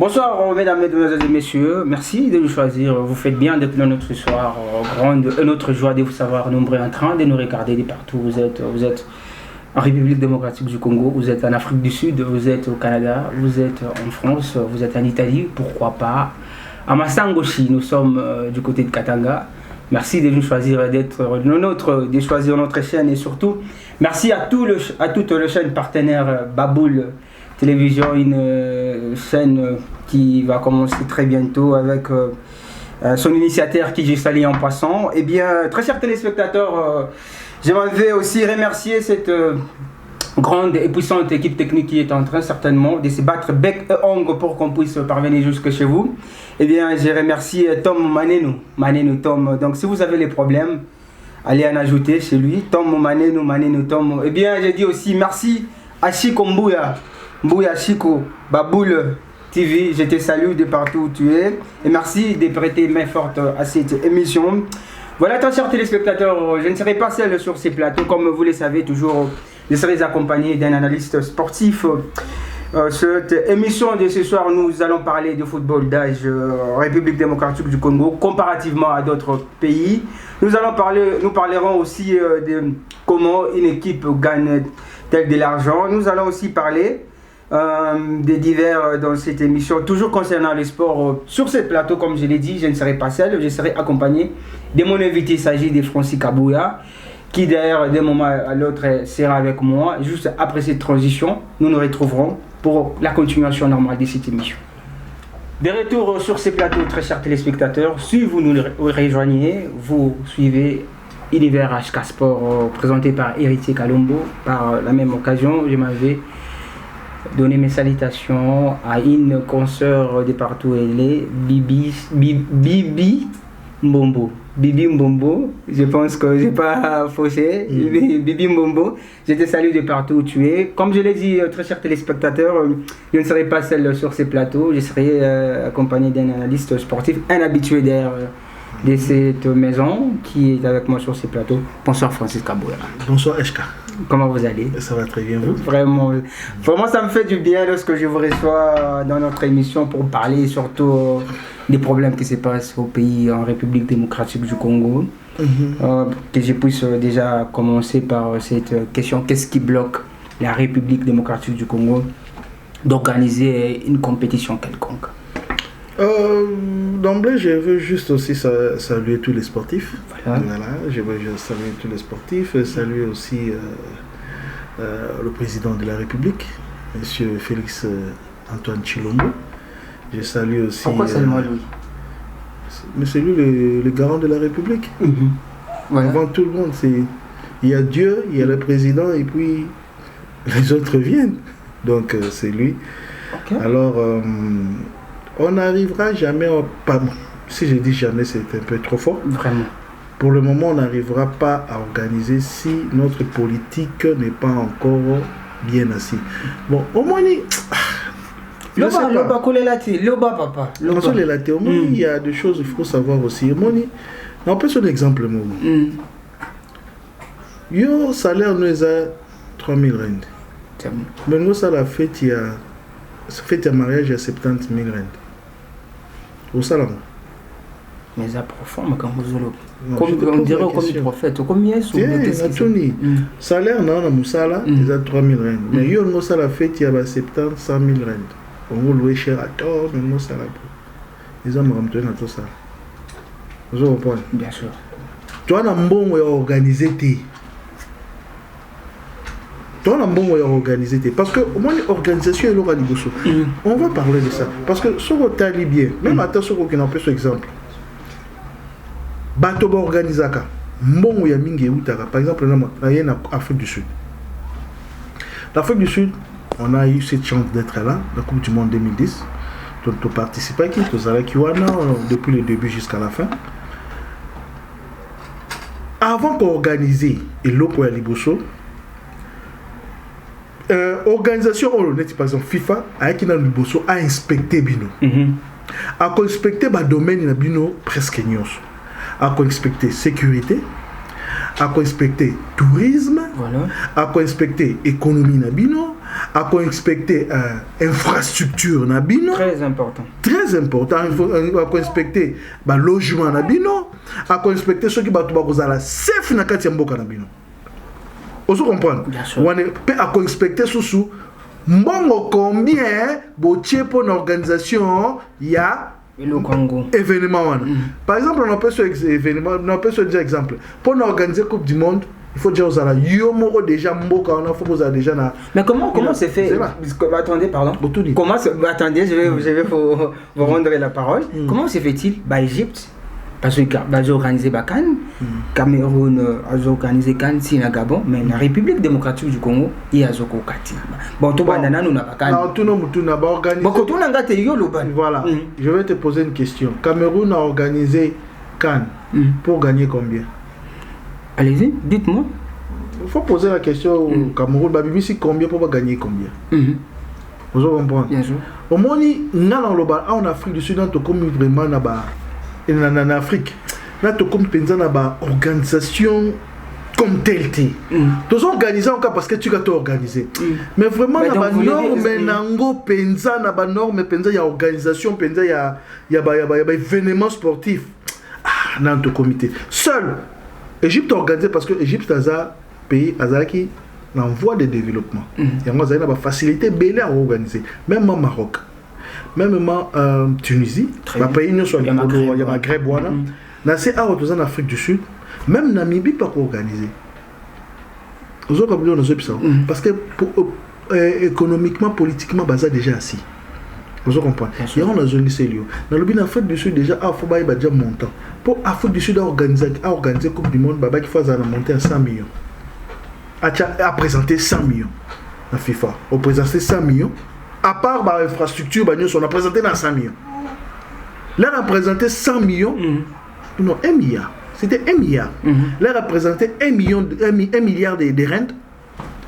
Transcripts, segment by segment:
Bonsoir mesdames, mesdemoiselles et messieurs, merci de nous choisir, vous faites bien d'être là notre soir, notre joie de vous savoir nombreux en train de nous regarder de partout, vous êtes en République démocratique du Congo, vous êtes en Afrique du Sud, vous êtes au Canada, vous êtes en France, vous êtes en Italie, pourquoi pas à Massangoshi, nous sommes du côté de Katanga. Merci de nous choisir de choisir notre chaîne et surtout merci à toutes les chaînes partenaires Baboul Télévision, une chaîne qui va commencer très bientôt avec son initiateur qui j'ai salué en passant. Eh bien, très chers téléspectateurs, j'aimerais aussi remercier cette grande et puissante équipe technique qui est en train certainement de se battre bec et ongle pour qu'on puisse parvenir jusque chez vous. Eh bien, je remercie Tom Maneno Tom. Donc, si vous avez les problèmes, allez en ajouter chez lui. Tom Maneno Tom. Eh bien, je dis aussi merci à Chico Mbouya Chico, Baboul TV, je te salue de partout où tu es. Et merci de prêter main forte à cette émission. Voilà, très chers téléspectateurs, je ne serai pas seul sur ces plateaux. Comme vous le savez, toujours, je serai accompagné d'un analyste sportif. Cette émission de ce soir, nous allons parler de football d'âge République démocratique du Congo comparativement à d'autres pays. Nous parlerons aussi de comment une équipe gagne-t-elle de l'argent. Nous allons aussi parler des divers dans cette émission, toujours concernant les sports. Sur ce plateau, comme je l'ai dit, je ne serai pas seul, je serai accompagné de mon invité. Il s'agit de Francis Kabouya, qui d'ailleurs d'un moment à l'autre sera avec moi. Juste après cette transition, nous nous retrouverons pour la continuation normale de cette émission. De retour sur ces plateaux, très chers téléspectateurs, si vous nous rejoignez, vous suivez Univers HK Sport présenté par Héritier Kalombo. Par la même occasion, je m'avais donné mes salutations à une consoeur de partout elle est, Bibi Mbombo. Bibi Mbombo, je pense que je n'ai pas faussé. Bibi Mbombo, je te salue de partout où tu es. Comme je l'ai dit, très chers téléspectateurs, je ne serai pas seul sur ces plateaux. Je serai accompagné d'un analyste sportif, un habitué d'ailleurs de cette maison qui est avec moi sur ces plateaux. Bonsoir Francis Kabouya. Bonsoir HK. Comment vous allez? Ça va très bien, vous? Vraiment, ça me fait du bien lorsque je vous reçois dans notre émission pour parler surtout des problèmes qui se passent au pays, en République démocratique du Congo. Que je puisse déjà commencer par cette question: qu'est-ce qui bloque la République démocratique du Congo d'organiser une compétition quelconque? D'emblée, je veux juste aussi saluer tous les sportifs. Voilà. Je veux saluer tous les sportifs, saluer aussi le président de la République, M. Félix Antoine Tshilombo. Je salue aussi. Pourquoi seulement lui? Mais c'est lui le garant de la République. Voilà. Avant tout le monde, il y a Dieu, il y a le président, et puis les autres viennent. Donc c'est lui. Okay. Alors. On n'arrivera jamais, si je dis jamais, c'est un peu trop fort. Vraiment. Pour le moment, on n'arrivera pas à organiser si notre politique n'est pas encore bien assise. Bon, au moins, il y a des choses qu'il faut savoir aussi. On peut faire un exemple. Yo, salaire nous a 3000 rand. Mais nous, ça l'a fait, il y a mariage, il y a 70 000 rand. Au salaire. Mais ça profond, quand vous on dirait comme le prophète. Combien est-ce que salaire, non, on a déjà 3 000 rand. Mais il y a un salaire fait, il y a 70 100 000 rand. On va louer cher à tort, mais nous, ça l'a pas. Ils ont ramené tout ça. Vous comprenez? Bien sûr. Tu as un bon organisé. Parce que au moins l'organisation est l'organisation. On va parler de ça. Parce que ce qu'on t'a dit bien, même à ce qu'on a fait exemple. Batoba organisaka. Bon ya mingi utaka. Par exemple, il y a en Afrique du Sud. L'Afrique du Sud, on a eu cette chance d'être là, la Coupe du Monde 2010. Donc, tu participes à qui? Depuis le début jusqu'à la fin. Avant qu'on organise et l'eau à Liboso, organisation par exemple FIFA avec une Liboso a inspecté bino. A inspecté le domaine de bino presque nyos. A inspecté sécurité, a inspecté tourisme, voilà. A inspecté économie na bino, à quoi inspecter infrastructure na bino. Très important. Très important. À quoi inspecter logement na bino. À quoi inspecter ceux qui battent la safe na kati ya mboka na bino. Vous comprenez? Bien sûr. On peut à quoi inspecter sous mbongo combien botier pour une organisation il y a le Congo. Événement. Par exemple, on peut se événement, on peut se dire exemple. Pour organiser Coupe du Monde, il faut dire aux ala yomoro déjà mboka on a faut aux déjà na. Mais comment c'est fait? Attendez, pardon. Comment attendez, je vais vous rendre la parole. Comment se fait-il? Égypte. Parce que j'ai organisé Bakan, Cameroun a organisé Kan, Sina Gabon, mais la République démocratique du Congo, il y a Zoko Kati. Bon, tout banana nous n'a pas Kan. Non, tout le monde a organisé. Bon, tout le monde a été Voilà. Je vais te poser une question. Cameroun a organisé Kan pour gagner combien? Allez-y, dites-moi. Il faut poser la question au Cameroun. Babibisi combien pour gagner combien? Vous comprenez? Bien sûr. Au moins, en Afrique du Sud, on a comme vraiment en Afrique, là, tu comme pensa na ba organisation comme telle. Tu as organisé encore parce que tu as tout organisé. Mais vraiment, na ba norme nango pensa na ba norme pensa il y a organisation pensa il y a événement sportif. Ah, dans ton comité. Seul Égypte organisé parce que Égypte est un pays qui en voie de développement. Il y a une facilité belle à organiser. Même au Maroc. Même en Tunisie, il y a Maghreb, en Afrique du Sud, même Namibie pas organiser. Parce que économiquement, politiquement, ça déjà assis. Vous comprenez? Il y a une zone dans le Afrique du Sud déjà, il faut déjà montant. Pour l'Afrique du Sud organiser Coupe du Monde, il faut monter à 100 millions. À présenter 100 millions à FIFA. On présente 100 millions. À part l'infrastructure, on a présenté dans 100 millions. Là, on a présenté 100 millions. Non, 1 milliard. C'était 1 milliard. Là, on a présenté 1 milliard de rentes.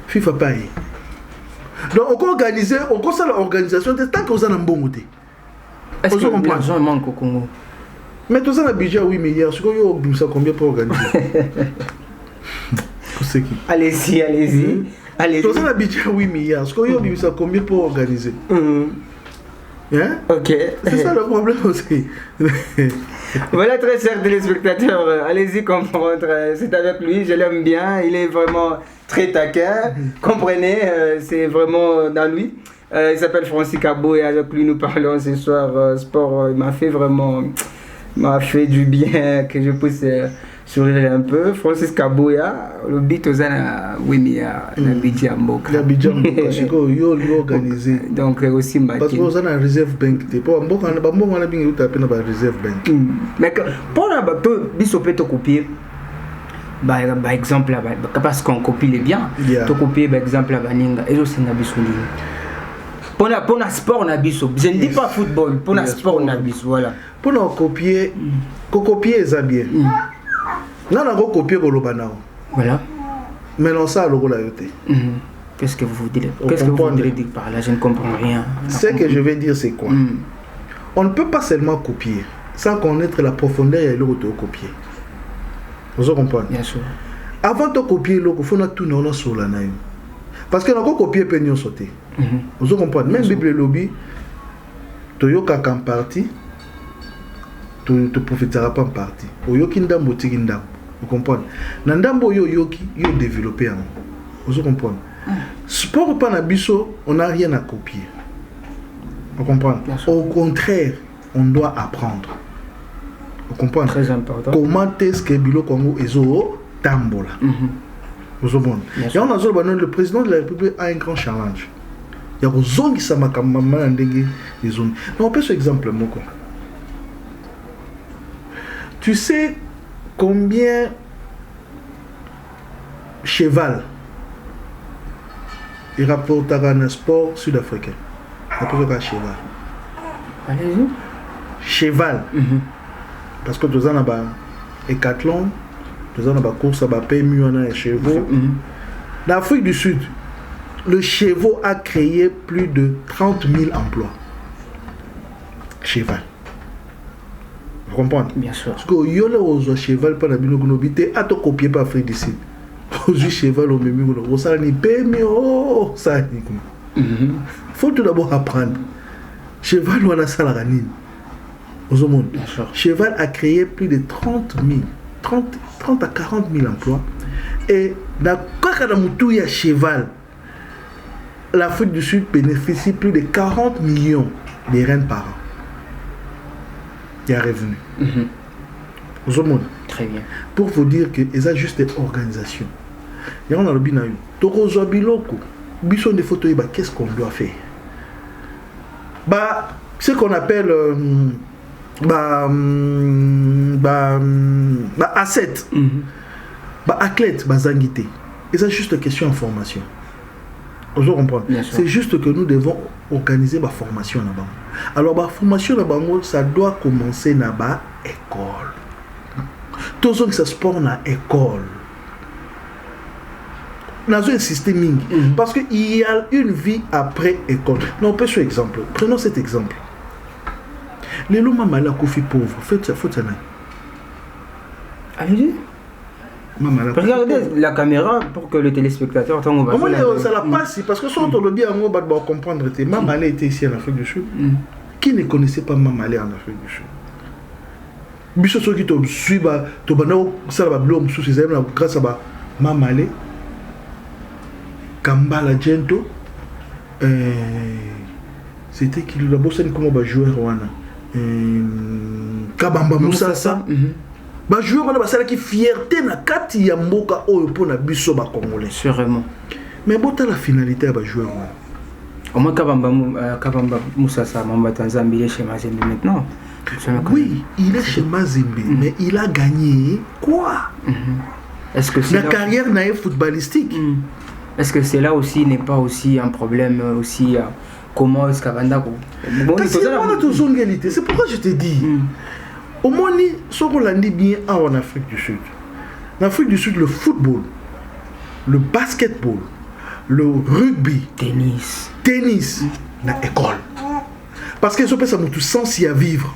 FIFA paye. Donc, on peut organiser, on peut faire l'organisation tant qu'on a un bon côté. Est-ce que l'argent manque au Congo? Mais tout ça, on a un budget à 8 milliards. C'est combien pour organiser? Allez-y. Tout ça, on a un budget à 8 milliards. C'est combien pour organiser? Hein? Ok. C'est ça le problème aussi. Voilà, très chers téléspectateurs, allez-y comprendre. C'est avec lui, je l'aime bien. Il est vraiment très taquin. Comprenez, c'est vraiment dans lui. Il s'appelle Francis Cabot et avec lui nous parlons ce soir sport. Il m'a fait du bien que je puisse sourire un peu. Francis Kaboya, le but aux ans, oui, mais l'Abidjan Mboka. L'Abidjan Mboka, c'est quoi, il organisé. Donc, aussi, parce que vous avez un réserve bank. Pour Mboka, on a bien eu un réserve bank. Mais pour la bisoper te copier, par exemple, parce qu'on copie les biens, te copier, par exemple, la Baninga, et aussi na biso. Pour le sport, on a biso. Je ne dis pas football, pour le sport, on a biso, voilà. Pour nous copier, c'est bien. Là, on a copié le Lobanao. Voilà. Mais non, ça, le rôle a été. Qu'est-ce que vous voudrez dire par là? Je ne comprends rien. Ce que je vais dire, c'est quoi? On ne peut pas seulement copier sans connaître la profondeur et l'autre copier. Vous comprenez? Bien sûr. Avant de copier, il faut tout nous sur la naïve. Parce que nous avons copié et nous sauter. Vous comprenez? Même Bible Lobby, tu as qu'en partie, tu ne profiteras pas en partie. Vous comprenez? Nandambo yoki développé. Vous comprenez? Sport pas nabiso, on n'a rien à copier. Vous comprenez? Au contraire, on doit apprendre. Vous comprenez? Très important. Comment est-ce que Bilo Congo est au Tambola? Vous comprenez? Et on a le président de la République a un grand challenge. Il y a des zones qui sont des zones. On peut ce exemple moko. Tu sais combien cheval il rapportera un sport sud-africain? Après cheval. Allez-y. Cheval. Parce que tu as un hécathlon, tu as une course à PMU, on a un chevaux. Dans l'Afrique du Sud, le cheval a créé plus de 30 000 emplois. Cheval. Vous comprenez? Bien sûr. Parce que yo là aux cheval pas na bino gonobité à to copier pas Afrique d'ici. Aux cheval au même go ça ni PMU ça ni. Faut tout d'abord apprendre. Cheval, on a ça la ranine. Au monde. Cheval a créé plus de 30 à 40 000 emplois. Et dans le cas Cheval, l'Afrique du Sud bénéficie plus de 40 millions de rennes par an. Il y a revenu. Au monde. Très bien. Pour vous dire que c'est juste une organisation. Il y a un lobby na yo. Tokozo biloko. Bison des photos, qu'est-ce qu'on doit faire? Ce qu'on appelle asset, athlète, zangité. Et c'est juste une question de formation. Vous comprenez? C'est juste que nous devons organiser la formation là-bas. Alors la formation là-bas, ça doit commencer dans l'école. Tout ce qui se sport dans l'école. Nous avons un système parce qu'il y a une vie après école. Non, on peut sur exemple. Prenons cet exemple. Les loups maman la kofi pauvre. Faites ça, faut ça. Allez-y. Regardez la caméra pour que le téléspectateur comment ça la passe parce que si on le dit on va comprendre que maman était ici en Afrique du Sud. Qui ne connaissait pas maman en Afrique du Sud? Biso ceux qui te suivent, tu vas nous ça va blom sous ces amis grâce à maman. Kambala Gento, c'était qui le bossé comme un joueur wana. Kabamba Moussassa. Ba joueur wana basala qui fierté na kati ya mboka oyo pona biso ba congolais. Sûrement. Mais bota la finalité ba joueur wana. Au moins Kabamba Moussassa Mamba Tanzanie il est chez Mazembe maintenant. Oui, il est chez Mazembe, mais il a gagné quoi? Est-ce que c'est la carrière naïve footballistique? Est-ce que c'est là aussi n'est pas aussi un problème aussi comment est-ce qu'Avanda c'est pourquoi je te dis au moins ce qu'on l'a dit bien en Afrique du Sud. En Afrique du Sud, le football, le basketball, le rugby, tennis, dans l'école. Parce que ça peut ça tout sens y à vivre.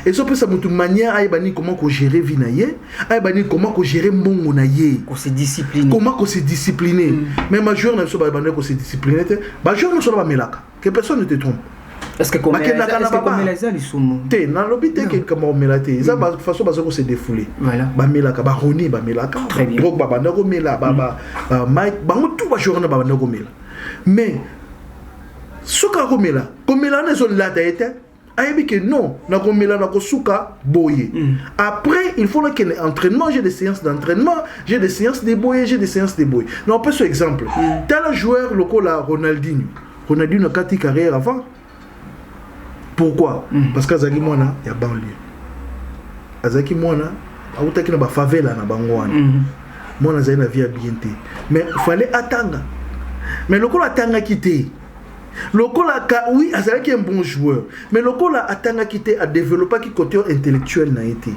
Et ça peut ça toute manière à comment gérer vinaye, à comment gérer mon naye, qu'on se discipline. Comment qu'on se discipliner. Mais majeur n'a pas qu'on se discipliner. Majeur ne soit pas melaka. Que personne ne te trompe. Est-ce que comme Melasa les soumou? T'es dans l'hôpital que comme melate. Ça de toute façon parce qu'on se défoulé. Voilà. Ba melaka, ba roni, ba melaka. Très bien. Donc ba ndako mela, ba Mike, ba tout ba journée ba ndako mela. Mais ce qu'a comela, comme mela ne sont là d'ailleurs. Aïe que non, na komela na kosuka boye. Après, il faut que l'entraînement, j'ai des séances d'entraînement, j'ai des séances de boye, j'ai des séances de boye. Non, on peut ce exemple. Tel joueur local là, Ronaldinho a 4 carrières avant. Pourquoi? Parce qu'Azaki Mwana, il y a banlieue. Azaki Mwana, il y a favela na bangwana. Mwana a une vie à bienté. Mais il fallait attendre. Mais local attendre quitter. Lokola oui, c'est un bon joueur, mais Lokola a quitté à développer qui côté intellectuel n'a été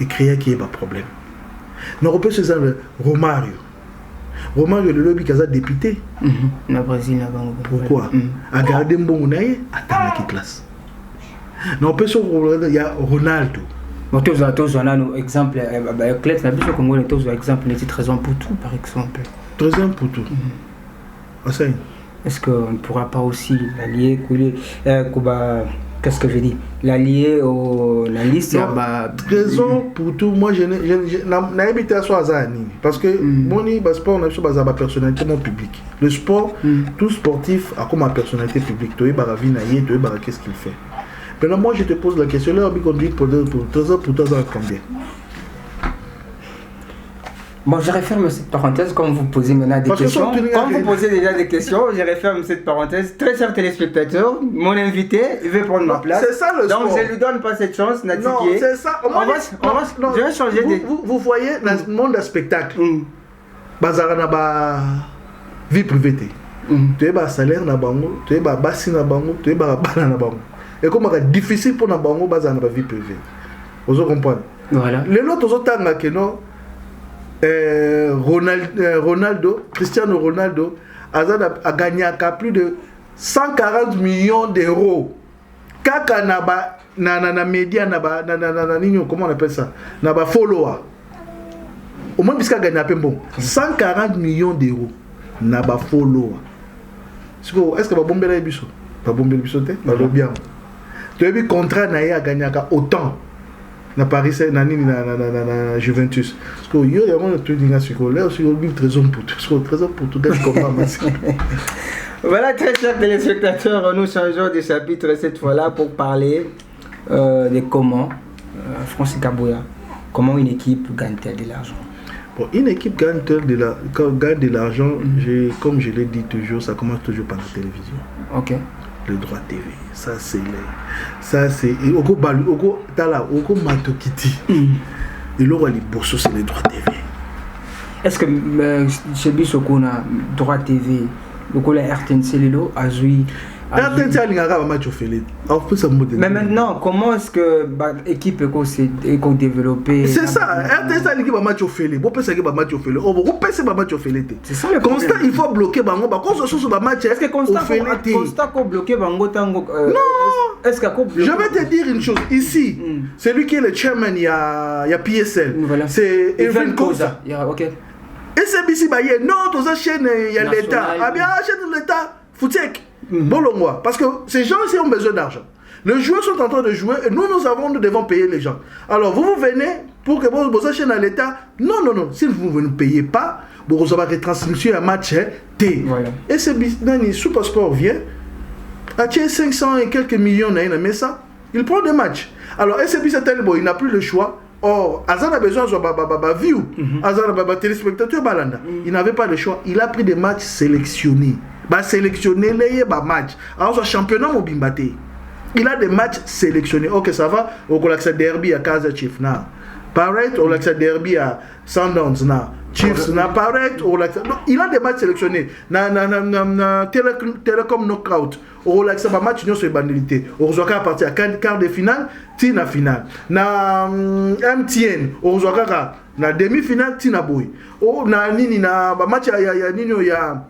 et créer qui est pas problème. Nous on peut se dire Romario le lobby kaza député. Na Brésil là. Pourquoi? A garder bon naïe attendre qui classe. Nous on peut se il y a Ronaldo. Bon tous on a un exemple Clet na biso Congo tous exemple les raisons pour tout par exemple. Raison pour tout. Est-ce qu'on ne pourra pas aussi l'allier, qu'est-ce que je dis? L'allier la liste raison pour tout, moi je n'ai habité à Soazani. Parce que mon sport, on a une personnalité public. Le sport, tout sportif a comme une personnalité publique. Tu es qu'est-ce qu'il fait? Maintenant, moi je te pose la question, là, on conduit pour 3 ans combien? Bon, je referme cette parenthèse comme vous posez maintenant des questions. Comme vous posez déjà des questions, je referme cette parenthèse. Très chers téléspectateurs, mon invité, il veut prendre ma place. C'est ça le sport. Donc je ne lui donne pas cette chance, Natiké. Non, c'est ça. Je vais changer vous voyez, dans le monde du spectacle, bazar na ba vie privée. Tu as un salaire na bango, tu as un bassin na bango, tu as un bana na bango. Et comme c'est difficile pour na bango bazar na vie privée. Vous comprenez? Voilà. Les autres ont que non. Ronaldo, Cristiano Ronaldo a gagné plus de 140 millions d'euros. Kaka na média comment on appelle ça? Na ba follower. Au moins puisqu'il a gagné un peu bon. 140 millions d'euros na ba follower. est-ce que va bomber la biso? Va bomber le biso, va le bien. Tu as vu contrat n'a gagné autant. Na Paris, na Juventus. Parce que il y a un truc là aussi le trésor pour tout. Trésor pour tout Voilà, très chers téléspectateurs, nous changeons de chapitre cette fois-là pour parler de comment Francis Kabouya, comment une équipe gagne-t-elle de l'argent? Bon, une équipe gagne-t-elle de l'argent, comme je l'ai dit toujours, ça commence toujours par la télévision. Ok. Le droit TV, ça c'est Oko Matokiti. Et là les bossos c'est les droits TV. Est-ce que chez Bissoko na droit TV, le RTNC Lelo a joué? RTNC a lingara ba match au Félix. Mais maintenant, comment est-ce que l'équipe est développée? C'est ça, RTNC a lingara ba match au Félix. Bon penser que ba match au Félix. On va penser ba match au Félix. C'est ça le problème. Constant, il faut bloquer bango ba cause sur ba match. Est-ce que constant ko bloquer bango tango? Non. Est-ce que je vais te dire une chose ici. C'est lui qui est le chairman, il y a PSL. Voilà. C'est Evan Koza. OK. Et c'est ici ba non, dans la chaîne il y a l'État. Ah bien, la chaîne de l'État, Foutek. Bolongwa, parce que ces gens ici ont besoin d'argent. Les joueurs sont en train de jouer et nous devons payer les gens. Alors vous venez pour que vous achetiez à l'État. Non, si vous ne payez pas, vous avez retransmission un match T. Voilà. Et ce business, Super Sport vient, a 500 et quelques millions, mais ça, il prend des matchs. Alors SCB il n'a plus le choix. Or, Azan a besoin de view, Azan a téléspectateur balanda. Il n'avait pas le choix. Il a pris des matchs sélectionnés. Sélectionner les matchs. Alors, championnat Mobimbate. Il a des matchs sélectionnés. Ok, ça va. Au Golaxa Derby à Kaza Chief. Pareil, au Golaxa Derby à Sundowns. Chiefs, pareil. Il a des matchs sélectionnés. Telecom Knockout. Au Golaxa, match union sur bandilité. Au Golaxa, à partir à quart de finale, tina finale. Na MTN. Au Golaxa, na demi-finale, tina boy. Au Nini, na match ya Nino ya.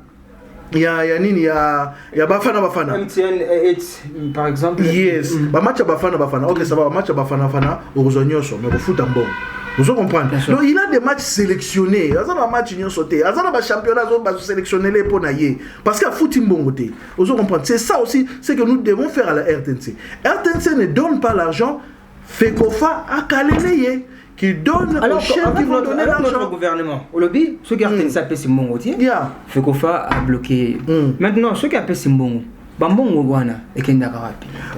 Il y a Bafana. MTN par exemple. Yes. Match à Bafana. Ok, ça va. Match à Bafana. Au Rosognoso. Mais au foot en bon. Vous comprenez? Donc il a des matchs sélectionnés. Il a des matchs union sauté. Il a des championnats sélectionnés pour naïe. Parce qu'il y a foot en bon côté. Vous comprenez? C'est ça aussi, c'est que nous devons faire à la RTNC. RTNC ne donne pas l'argent. Fekofa a calé qui donne alors, aux chefs qui vont donner l'argent. Notre gouvernement, au lobby, ceux qui ont fait Simbongo, Fekofa a bloqué. Maintenant, ceux qui ont fait Simbongo,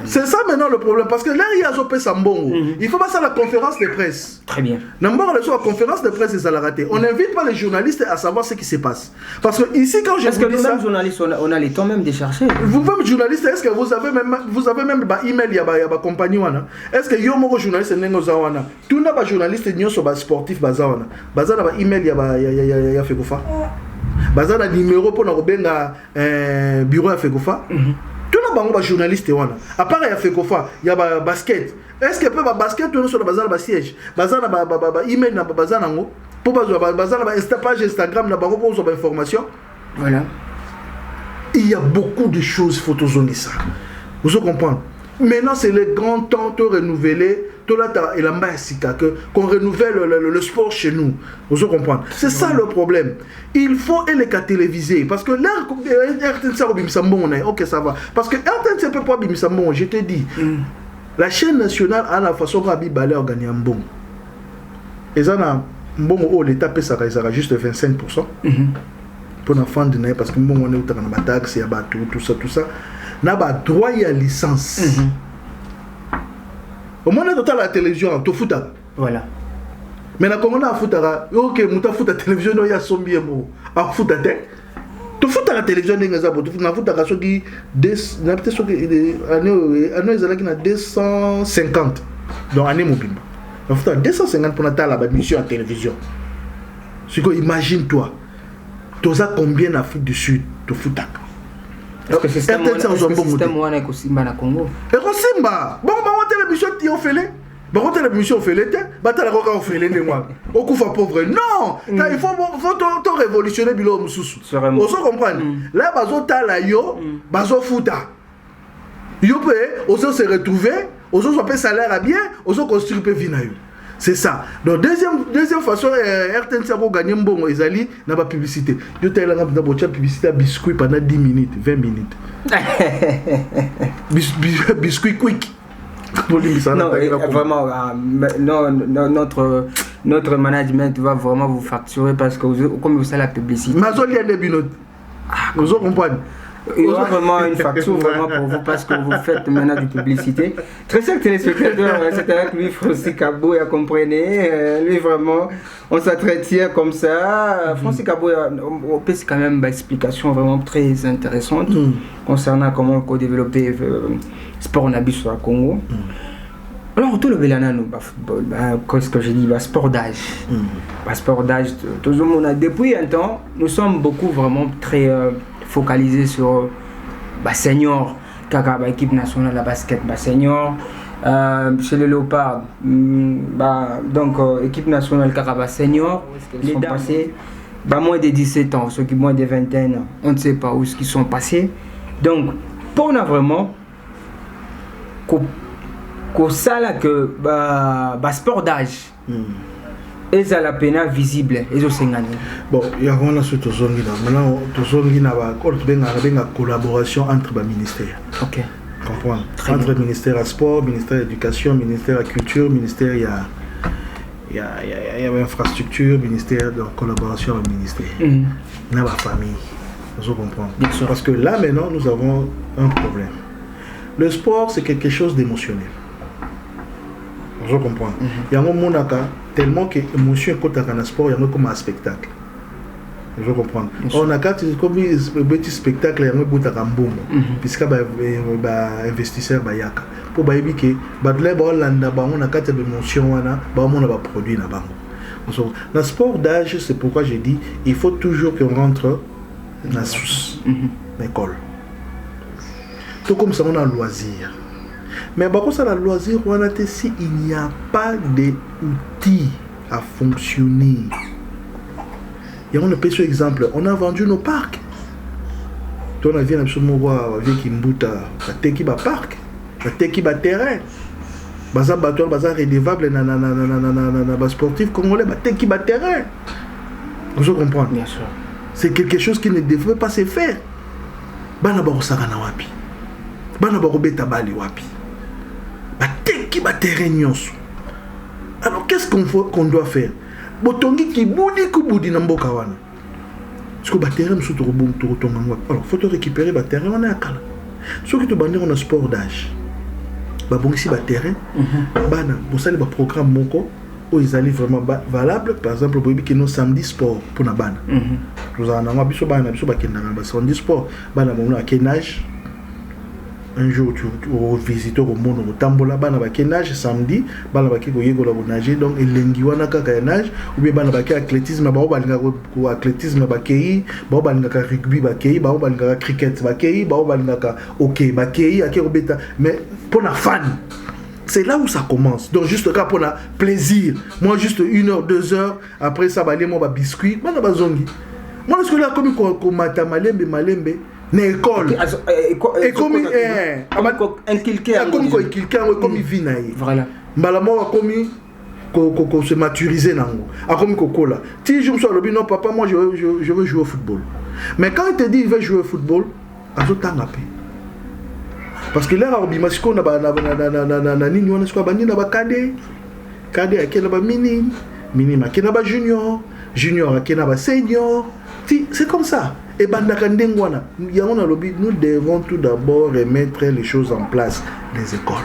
c'est ça maintenant le problème, parce que là il y a Zopé Sambongo. Il faut passer à la conférence de presse. Très bien. D'abord, la conférence de presse, ça l'a raté. On n'invite pas les journalistes à savoir ce qui se passe. Parce que ici, quand je est-ce que nous-mêmes journalistes, on a le temps même de chercher? Vous-même journalistes, est-ce que vous avez même email, il y a une compagnie? Est-ce que vous avez journaliste tout le journaliste sportif, email, il y a Fekofa. Baza na numéro pour na bureau à Fekofa. Tout le monde journaliste à part ya Fekofa, il y a basket. Est-ce que peut basket tout sur le bazar ba siège? Baza na email na bazar nango pour bazar na page Instagram na bango pour avoir information. Voilà. Il y a beaucoup de choses photozones ça. Vous comprenez? Maintenant c'est le grand temps de renouveler qu'on renouvelle le sport chez nous. Vous comprenez? C'est ça le problème. Il faut les cas télévisés. Parce que là, ok, ça va. Parce que RTNC peut pas bimissambon, je te dis. La chaîne nationale a la façon dont Balé a gagné un bon. Et ça, l'État peut ça juste 25%. Pour la fin de l'année, parce que on est dans la taxe, il y a tout ça. On a droit à licence. Au moins, on a la télévision, tu fous. Voilà. Mais quand on a foutu, ok, on a foutu la télévision, il y a son bien mot. À foutu la tête. Tu fous la télévision, tu fous la télévision, il y a 250. Donc, année mobile. Tu fous 250 pour la mission à la télévision. Imagine-toi, tu as combien d'Afrique du Sud, tu fous ta. Est-ce que c'est système est aussi mal à Congo? Et Rosimba, bon, télévision qui ont fait les. Bon, télévision fait les têtes, bah, t'as la roca fait les mémoires. Au coup, pauvre. Non! Il faut révolutionner Bilo Moussou. On se comprend. Là, bazo tala yo, bazo fouta. Yo peut, on se retrouver, on se soit salaire à bien, on se construire peu vinayo. C'est ça. Donc, deuxième façon, RTNC a gagné un bon, ils allaient dans la publicité. Je t'ai la publicité à biscuit pendant 10 minutes, 20 minutes. Biscuit quick. Non, vraiment, notre management va vraiment vous facturer parce que comme vous savez la publicité. Mais il y a des binotes. Vous comprenez? Il y aura vraiment une facture vraiment pour vous parce que vous faites maintenant du publicité. Très chers téléspectateurs, c'est avec lui Francis Kabouya, comprenez. Lui vraiment, on s'entretient comme ça. Francis Kabouya, on peut quand même une explication vraiment très intéressante concernant comment on développer sport en habit sur le Congo. Alors, tout le Bélana, football, qu'est-ce que je dis, sport d'âge. Sport d'âge, tout le monde a, depuis un temps, nous sommes beaucoup vraiment très focalisés sur senior, équipe nationale de basket, senior, chez les Léopards, donc équipe nationale senior, les sont passés, moins de 17 ans, ceux qui moins de vingtaine, on ne sait pas où ils sont passés. Donc, pour nous vraiment, que ça là que sport d'âge et ça la peine visible et je sais gagner. Bon, il y a vraiment ce tozongi là. Maintenant tozongi na ba collaboration entre les ministères. OK. Comprendre. Entre le ministère à sport, ministère d'éducation, ministère à culture, ministère il y a infrastructure, ministère de collaboration avec le ministère. Dans la famille. Vous comprenez. Parce que là maintenant nous avons un problème. Le sport c'est quelque chose d'émotionnel. Je comprends. Il y a un monde tellement que l'émotion est dans le sport, il y a comme un spectacle. Je comprends. On a comme un petit spectacle, il y a un bout de boum. Puisque les investisseurs pour que les on a quatre émotions, on a produit. Dans le sport d'âge, c'est pourquoi j'ai dit il faut toujours qu'on rentre dans la source, l'école. Tout comme ça, on a le loisir. Mais par contre, la loisir, si il n'y a pas d'outils à fonctionner. Et on a pris ce exemple, on a vendu nos parcs. On a vu absolument avec une boutte à teki ba parc, à teki ba terrain. Bazar bateau, bazar redevable na sportif congolais, ba teki ba terrain. Vous comprenez? Bien sûr. C'est quelque chose qui ne devrait pas se faire. Bana ba osaka na wapi. Bana ba robeta bali wapi. Alors qu'est-ce qu'on doit faire? Botongi qui boudi na mboka wana. Parce que terrain nous tout alors faut récupérer terrain on est à kala. Ce qui te bande on a sport d'âge. Bon ici terrain. Bana vous savez programme moko où ils allaient vraiment valable par exemple pour que nous samedi sport pour na bana. Nous avons biso bana biso bakenda na samedi sport bana mona kenage. Un jour, tu visites au monde, au tambola, bana ba kenage samedi, bana ba kiko yego la nager donc elengi wana kaka nage ou bien bana ba ki athlétisme ba balinga ko athlétisme ba kei, ba balinga ka rugby ba kei, ba balinga ka cricket ba kei, ba balinga ka hockey ba kei, akero beta mais pour la fan. C'est là où ça commence. Donc juste là pour la plaisir. Moi juste 1 heure, 2 heures après ça ba aller moi ba biscuit, bana ba zongi. Moi parce que là comme ko mata malembe l'école et comme inculqué comme il vit naïe voilà malamo comme se maturiser nango comme kokola si je me suis dit non papa moi je veux jouer au football mais quand il te dit il veut jouer au football parce que là on na nini on est bani na ba cadet akena ba mini makena ba junior akena ba senior c'est comme ça. Et nous devons tout d'abord remettre les choses en place. Les écoles.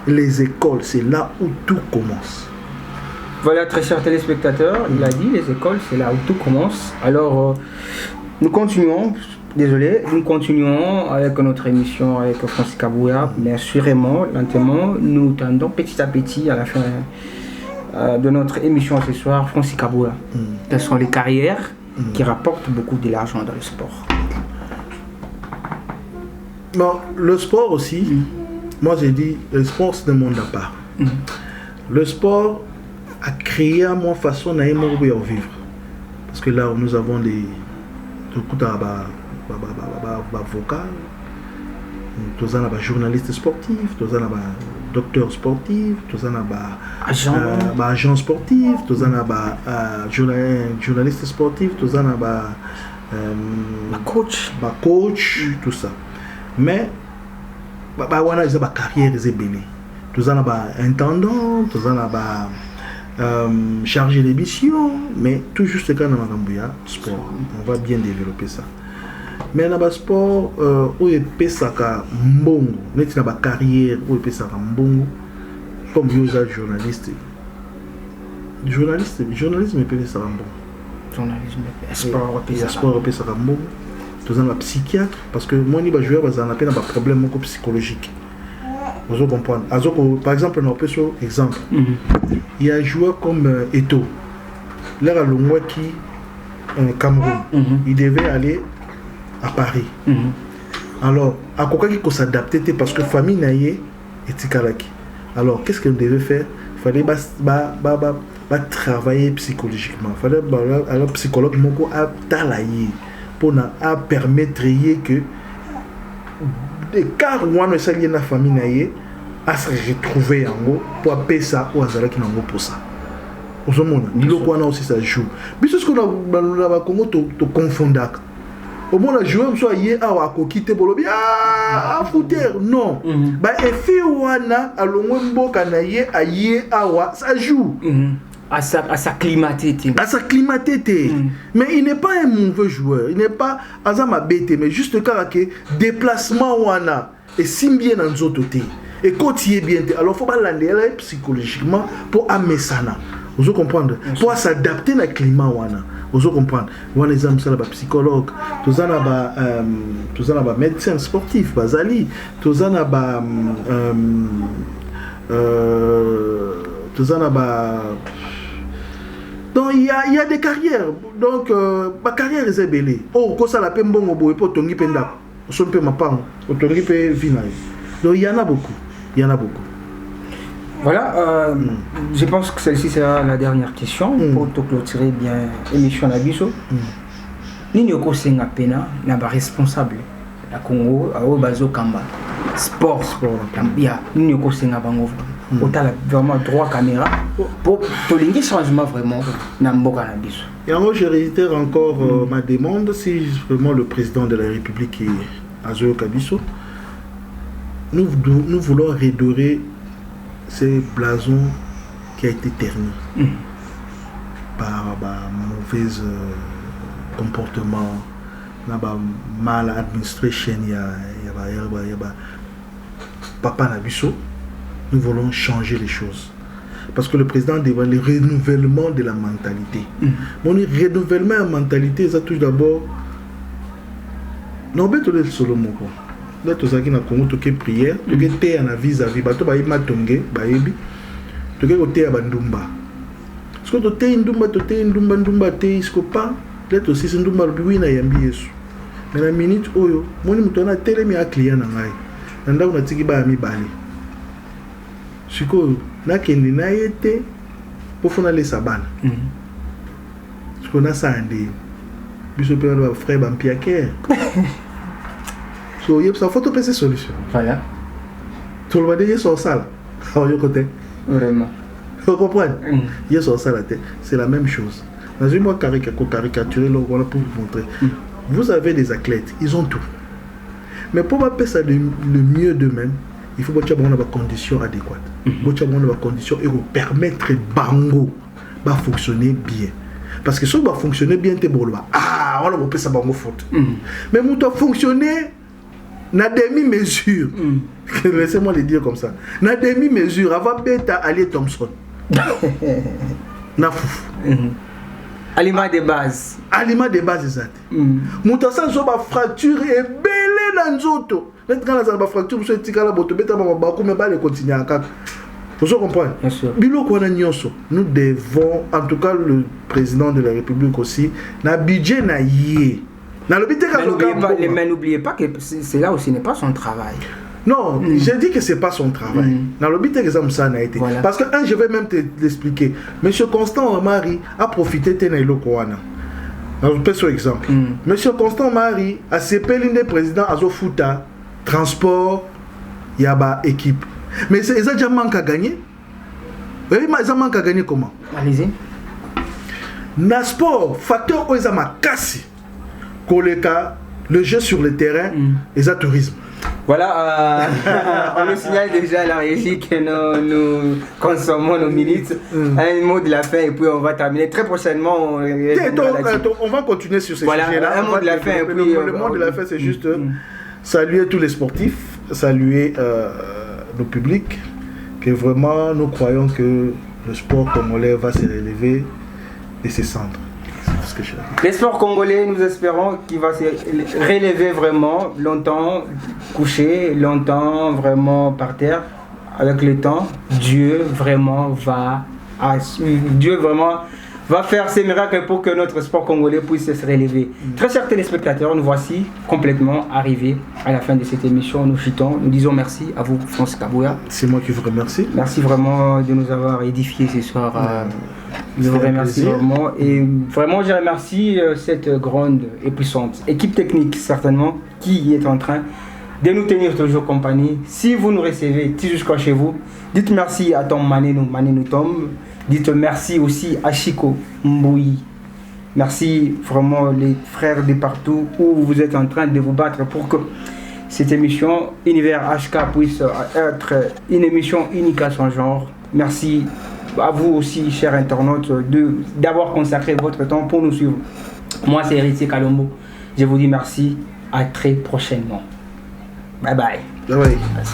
Les écoles, c'est là où tout commence. Voilà, très chers téléspectateurs, il a dit, les écoles, c'est là où tout commence. Alors, nous continuons, nous continuons avec notre émission avec Francis Kabouya, mais assurément, lentement, nous tendons petit à petit à la fin de notre émission ce soir, Francis Kabouya. Quelles sont les carrières qui rapportent beaucoup de l'argent dans le sport? Bon, le sport aussi, moi j'ai dit, le sport c'est un monde à part. Le sport a créé à mon façon de vivre. Parce que là nous avons des avocats, tous les journalistes sportifs, tous les docteur sportif, tous en a agent sportif, tous en a journaliste sportif, tous en a coach, tout ça. Mais on a des carrières belle. Tous en a intendant, tous en a chargé d'émission, mais tout juste quand on a sport, on va bien développer ça. Mais dans le sport, où est Pesaka Mbongo, dans la carrière, où est Pesaka Mbongo, comme vous êtes journaliste, journalisme est Pesaka Mbongo. Journalisme, sport est Pesaka Mbongo. Tout ça, psychiatre, parce que moi, je joueur, on a un problème psychologique. Vous comprenez. Par exemple, on a un exemple. Il y a un joueur comme Eto, là, à Longwaki, Cameroun, il devait aller à Paris. Alors, à quoi qu'il faut s'adapter parce que la famille n'a et tikalaki. Alors, qu'est-ce qu'on devait faire? Il fallait travailler psychologiquement. Il fallait alors psychologue moko a talayer pour permettre que des cas où on est lié la famille n'a à se retrouver en haut pour appeler ça ou azala qui n'en haut pour ça. Au monde, le Kwana aussi ça joue. Mais ce qu'on a dans le Congo te confondant. Au moins la joueur soit hier à quitter bolobi à foutre non bah effet wana alongwe mboka na ye aye awa ça joue à s'acclimater mais il n'est pas un mauvais joueur, il n'est pas azama bête mais juste car que déplacement wana et si bien dans autres et quand il est bien alors faut pas l'aller psychologiquement pour amesana. Vous comprenez? Pour s'adapter au climat wana. Vous comprenez? Vous les hommes sont psychologues, tous en a médecin sportif, bazali, tous en a donc il y a des carrières. Donc ma carrière est belle. Oh, quand ça la peine bon au bout pour tongi penda. Son peu ma part, tongi pe vina. Donc il y en a beaucoup. Voilà, je pense que celle-ci sera la dernière question pour te clôturer bien l'émission Nabiso. Nini oko senga pena na ba responsable la Congo au bazo kamba sport ya nini oko senga bango otala vraiment droit caméra pour to lingi changement vraiment na mboka na biso. Et moi je réitère encore ma demande si vraiment le président de la République est Azo Kabiso, nous voulons redorer ces blasons qui a été terni par mauvais comportement, mal administration, papa Nabiso. Nous voulons changer les choses. Parce que le président demande le renouvellement de la mentalité. Mon renouvellement de la mentalité, ça touche d'abord. Non, mais tu es solo moko. Là, tu as dit que tu as prière, tu as été en vis-à-vis, tu as été matongé, tu as été à Bandumba. Parce que tu as été Ndumba, tu as été pas. Là, tu as été Ndumba, tu as été mais la minute où tu as été un client, tu as été un bali. Si tu as été pour faire les sabanes. Si tu as été tu as été frère Bampiaké. So, ça faut penser solution. Voilà. Tout le monde est sur ça. Côté. Vraiment. Vous comprenez? Il est sur ça. C'est la même chose. Dans une moi caricaturer, voilà pour vous montrer. Vous avez des athlètes, ils ont tout. Mais pour faire ça le mieux d'eux-mêmes, il faut que vous ayez des conditions adéquates. Vous ayez des conditions et vous permettre Bango de fonctionner bien. Parce que si vous fonctionner bien, on va faire ça Bango faute. Mais vous doit fonctionner na demi-mesure. Laissez-moi le dire comme ça. Na demi-mesure, avant Beta Ali Thompson. Na fouf. Aliment de base. Aliment de base, exact. Moutassa zoba fracture et belé dans zoto. Maintenant, la zoba fracture, vous êtes tika la boto, beta ma bakou, mais pas les continuer à cap. Vous comprenez? Bilo Kwana Nyonso, nous devons, en tout cas le président de la République aussi, na budget na yé. Mais n'oubliez pas que c'est là où ce n'est pas son travail. Non, j'ai dit que ce n'est pas son travail. Dans le but exemple ça n'a été. Voilà. Parce que je vais même l'expliquer. Monsieur Constant Omari a profité de Nailo Kouana. Je peux sur exemple. Monsieur Constant Omari a CP l'un des présidents Azofuta, transport, yaba équipe. Mais ils ont déjà manqué à gagner. Oui, mais ils ont manqué à gagner comment? Allez-y. Na sport, facteur où ils ont cassé. Le jeu sur le terrain, ils ont tourisme. Voilà, on nous signale déjà à la régie que nous consommons nos minutes. Un mot de la fin et puis on va terminer très prochainement. On va continuer sur ces sujets-là. Un mot de la fin. Le mot de la fin, c'est juste saluer tous les sportifs, saluer nos publics, que vraiment nous croyons que le sport congolais va se relever de ses cendres. Les sports congolais, nous espérons qu'il va se relever vraiment, longtemps couché, longtemps vraiment par terre. Avec le temps, Dieu vraiment va faire ses miracles pour que notre sport congolais puisse se relever. Très chers téléspectateurs, nous voici complètement arrivés à la fin de cette émission. Nous chutons, nous disons merci à vous, Francis Kabouya. C'est moi qui vous remercie. Merci vraiment de nous avoir édifiés ce soir. Je vous remercie vraiment. Et vraiment, je remercie cette grande et puissante équipe technique, certainement, qui est en train de nous tenir toujours compagnie. Si vous nous recevez jusqu'à chez vous, dites merci à Tom Manenou Tom. Dites merci aussi à Chico Mboui. Merci vraiment les frères de partout où vous êtes en train de vous battre pour que cette émission Univers HK puisse être une émission unique à son genre. Merci à vous aussi, chers internautes, d'avoir consacré votre temps pour nous suivre. Moi, c'est Héritier Kalombo. Je vous dis merci. À très prochainement. Bye bye. Bye bye. Merci.